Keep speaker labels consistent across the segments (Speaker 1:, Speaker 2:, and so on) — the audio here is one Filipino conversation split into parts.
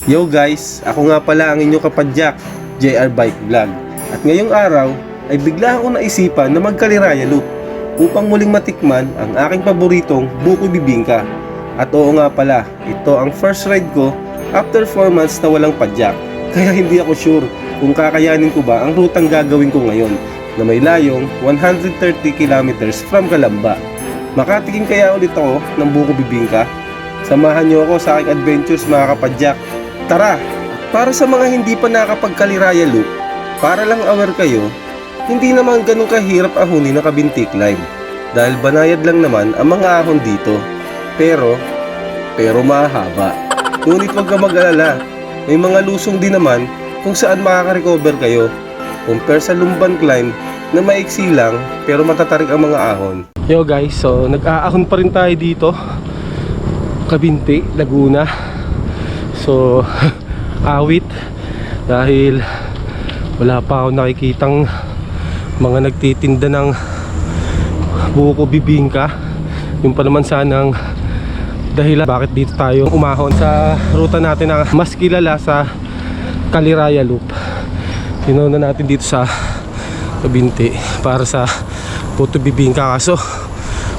Speaker 1: Yo guys, ako nga pala ang inyong kapadyak, JR Bike Vlog. At ngayong araw ay bigla akong naisipan na magkaliraya loop upang muling matikman ang aking paboritong buko bibingka. At oo nga pala, ito ang first ride ko after 4 months na walang padyak. Kaya hindi ako sure kung kakayanin ko ba ang rutang gagawin ko ngayon na may layong 130 kilometers from Calamba. Makatikim kaya ulit ako ng buko bibingka? Samahan niyo ako sa aking adventures mga kapadyak. Tara! Para sa mga hindi pa nakapagkaliraya loop, para lang aware kayo, hindi naman ganun kahirap ahunin na Kabinti climb. Dahil banayad lang naman ang mga ahon dito. Pero mahahaba. Ngunit huwag ka mag-alala, may mga lusong din naman kung saan makaka-recover kayo. Compare sa Lumban climb na maiksi lang pero matatarik ang mga ahon. Yo guys, so nag-aahon pa rin tayo dito. Kabinti, Laguna. So, awit dahil wala pa ako nakikitang mga nagtitinda ng buko bibingka. Yung pa naman sanang dahilan bakit dito tayo umahon sa ruta natin na mas kilala sa Kaliraya Loop. Tinuna natin dito sa Kabinti para sa buko bibingka, kaso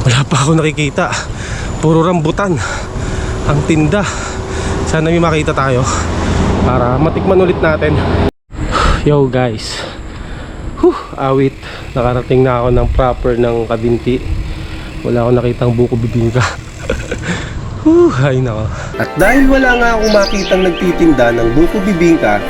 Speaker 1: wala pa ako nakikita. Puro rambutan ang tinda. Sana may makita tayo para matikman ulit natin. Yo guys, awit, nakarating na ako ng proper ng Kabinti. Wala akong nakitang buko bibingka. Ay nako. At dahil wala nga akong makitang nagtitinda ng buko bibingka,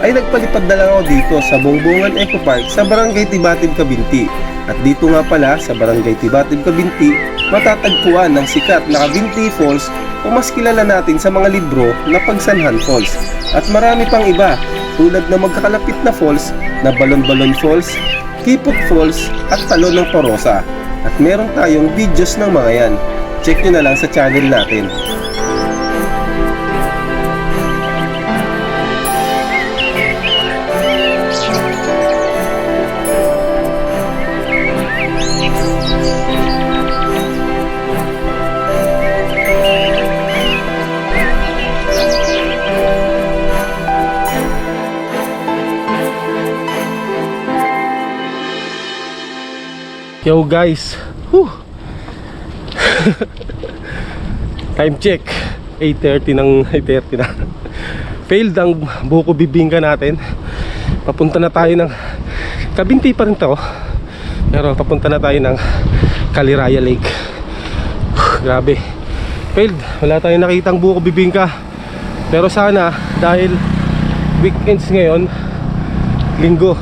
Speaker 1: ay nagpalipad na lang ako dito sa Bongbongan Eco Park sa Barangay Tibatib, Kabinti. At dito nga pala sa Barangay Tibatib, Kabinti, matatagpuan ng sikat na Kabinti Falls o mas kilala natin sa mga libro na Pagsanhan Falls. At marami pang iba tulad na magkakalapit na falls na Balon-Balon Falls, Kipot Falls at Talon ng Porosa. At meron tayong videos ng mga yan. Check nyo na lang sa channel natin. Yo guys, time check 8:30 na. Failed ang buko bibingka natin. Papunta na tayo ng Kabinti pa rin to, pero papunta na tayo ng Kaliraya Lake. Grabe, failed, wala tayong nakitang buko bibingka. Pero sana dahil weekends ngayon, linggo,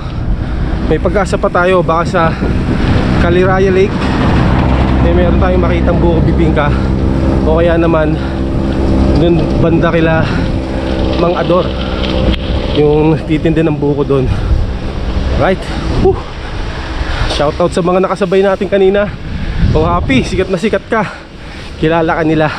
Speaker 1: may pag-asa pa tayo, baka sa Kaliraya Lake meron tayong makitang buko bibingka, o kaya naman dun banda kila Mang Ador, yung titindi ng buko dun. Right, shoutout sa mga nakasabay natin kanina. Oh happy, sikat na sikat ka, kilala ka nila.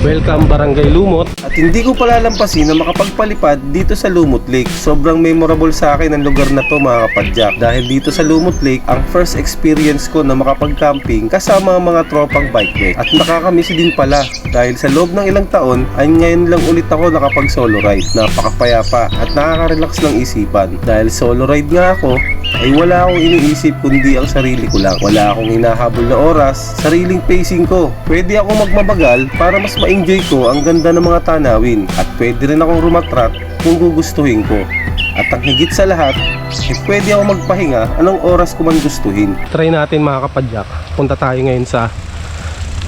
Speaker 1: Welcome Barangay Lumot. At hindi ko palalampasin na makapagpalipad dito sa Lumot Lake. Sobrang memorable sa akin ang lugar na to mga kapadyak, dahil dito sa Lumot Lake ang first experience ko na makapag-camping kasama ang mga tropang bike. At nakakamiss din pala dahil sa loob ng ilang taon ay ngayon lang ulit ako nakapag solo ride. Napakapayapa at nakaka-relax ng isipan. Dahil solo ride nga ako ay wala akong iniisip kundi ang sarili ko lang. Wala akong hinahabol na oras, sariling pacing ko. Pwede akong magmabagal para mas ma-enjoy ko ang ganda ng mga tanawin. At pwede rin akong rumatrat kung gugustuhin ko. At ang higit sa lahat, pwede ako magpahinga anong oras ko man gustuhin. Try natin mga kapadyak. Punta tayo ngayon sa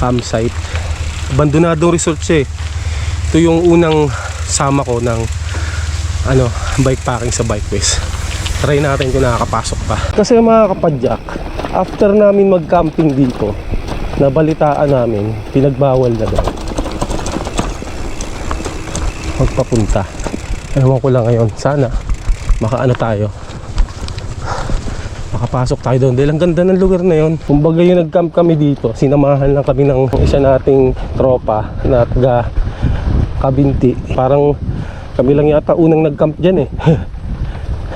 Speaker 1: campsite. Abandonadong resort siya eh. Ito yung unang sama ko ng bike packing sa Bikeways. Try natin kung nakakapasok pa. Kasi mga kapadyak, after namin mag-camping dito, nabalitaan namin, pinagbawal na daw magpapunta. Ewan ko lang ngayon, sana makaano tayo, makapasok tayo doon dahil ang ganda ng lugar na yon. Kumbaga yung nag-camp kami dito, sinamahan lang kami ng isa nating tropa na taga Kabinti. Parang kami lang yata unang nag-camp dyan eh.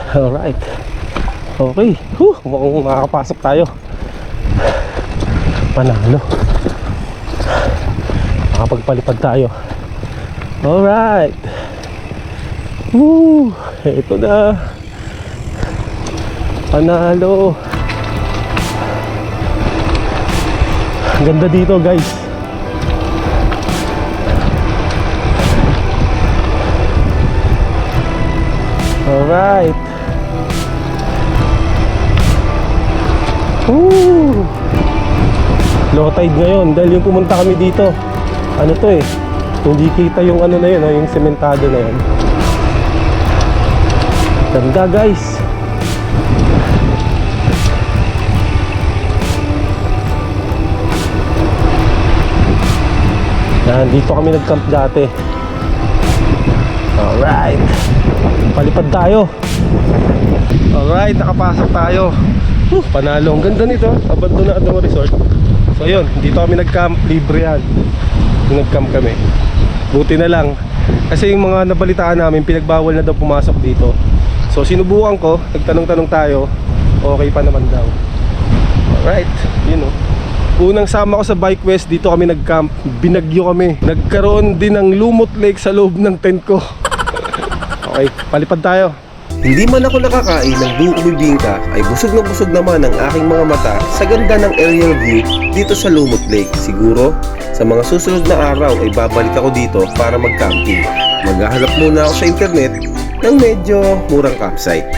Speaker 1: Alright, okay, mukhang makakapasok tayo. Panalo. nakapagpalipad tayo. Alright. Woo! Ito na. Panalo. Ganda dito guys. Alright. Woo! Low tide ngayon dahil yung pumunta kami dito, ano to eh, hindi kita yung ano na yun, yung sementado na yun. Ganda guys. Yan, dito kami nag-camp dati. Alright, palipad tayo. Alright, nakapasok tayo. Panalo, ang ganda nito, abandonado resort. So yun, dito kami nag-camp, libre yan. Nag-camp kami. Buti na lang, kasi yung mga nabalitaan namin, pinagbawal na daw pumasok dito. So sinubukan ko, nagtanong-tanong tayo, okay pa naman daw. Alright, yun o. Unang sama ko sa Bike West, dito kami nag-camp, binagyo kami. Nagkaroon din ng lumot lake sa loob ng tent ko. Okay, palipad tayo. Hindi man ako nakakain ng buko bibingka, ay busog na busog naman ang aking mga mata sa ganda ng aerial view dito sa Lumot Lake. Siguro, sa mga susunod na araw ay babalik ako dito para mag-camping. Maghahanap muna ako sa internet ng medyo murang campsite.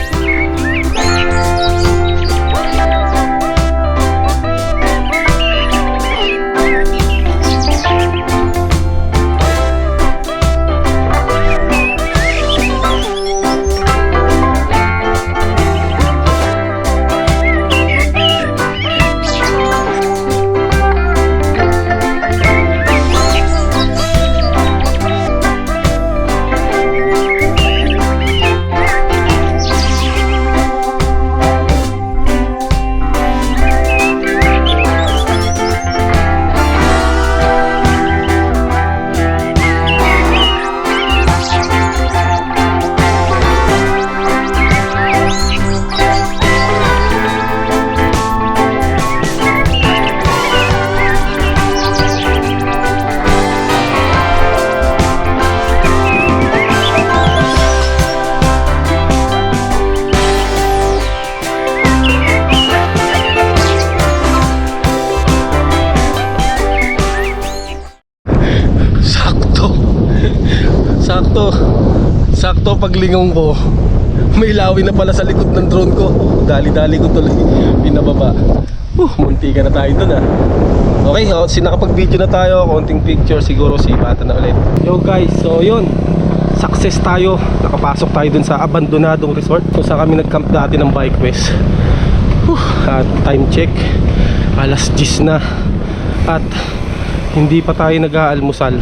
Speaker 1: Sakto paglingon ko, may lawi na pala sa likod ng drone ko. Dali-dali ko tuloy pinababa. Munti ka na tayo dun ah. Okay, sinakapag-video na tayo, konting picture, siguro sipatan na ulit. Yo guys, so yun, success tayo. Nakapasok tayo dun sa abandonadong resort kung saan kami nag-camp dati ng Bike West. At time check, alas 10 na. At hindi pa tayo nag-aalmusal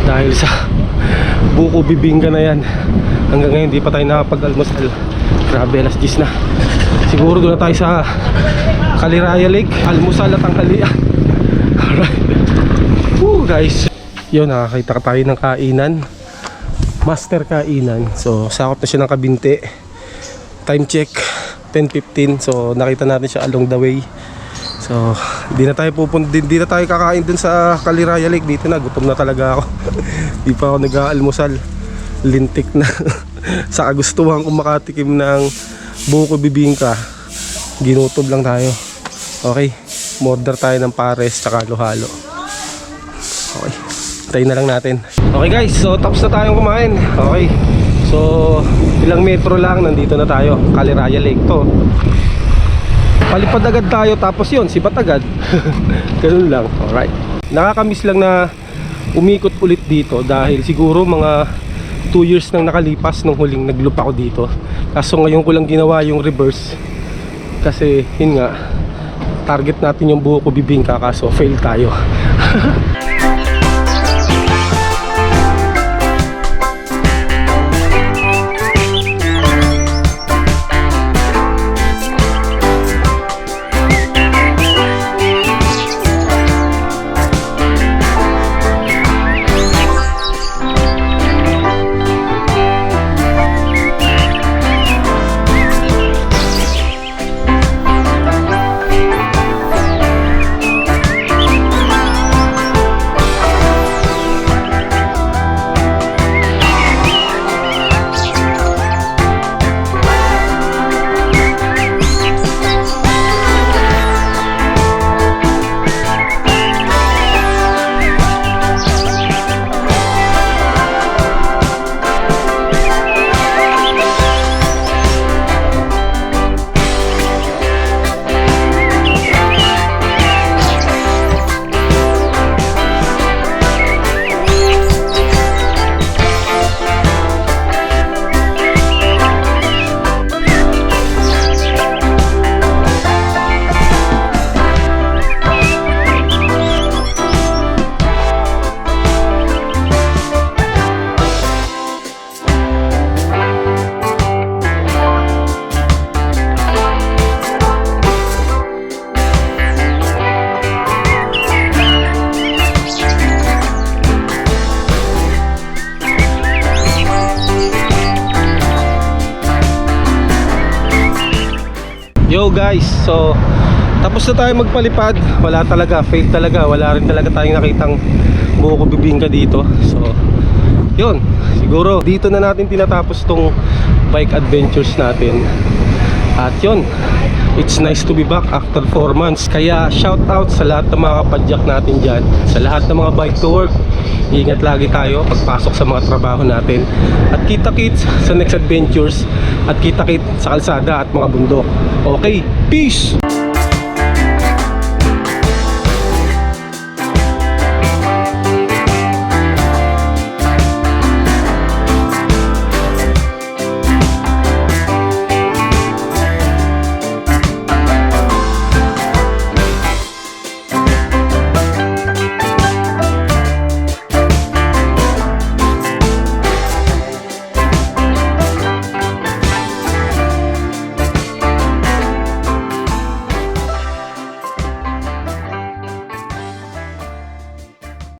Speaker 1: dahil sa buko bibingka na yan. Hanggang ngayon hindi pa tayo nakapag-almusal. Grabe, alas 10 na. Siguro doon na tayo sa Kaliraya Lake, almusal at tanghalian. Alright. Guys, yun, nakakita tayo ng kainan, master kainan. So sakop na siya ng Kabinte. Time check 10:15. So nakita natin siya along the way. So di na tayo kakain dun sa Kaliraya Lake. Dito na, gutom na talaga ako. Di pa ako nag-aalmusal, lintik na. Sa kagustuhan kong makatikim ng buko bibingka, ginutob lang tayo. Okay, order tayo ng pares tsaka halo-halo. Okay, tayo na lang natin. Okay guys, so tapos na tayong kumain. Okay, so ilang metro lang, nandito na tayo. Kaliraya Lake to. Palipad agad tayo, tapos yun, sibat agad. Ganun lang. Alright, nakakamiss lang na umikot ulit dito dahil siguro mga 2 years nang nakalipas nung huling naglupa ko dito. Kaso ngayon ko lang ginawa yung reverse, kasi yun nga, target natin yung buko bibingka, kaso fail tayo. guys, so tapos na tayo magpalipad. Wala talaga, fail talaga. Wala rin talaga tayong nakitang buko bibingka dito. So yun, siguro dito na natin tinatapos tong bike adventures natin. At yun, it's nice to be back after 4 months. Kaya shout out sa lahat ng mga kapadyak natin dyan, sa lahat ng mga bike to work. Ingat lagi tayo pagpasok sa mga trabaho natin. At kita-kits sa next adventures. At kita-kits sa kalsada at mga bundok. Okay, peace!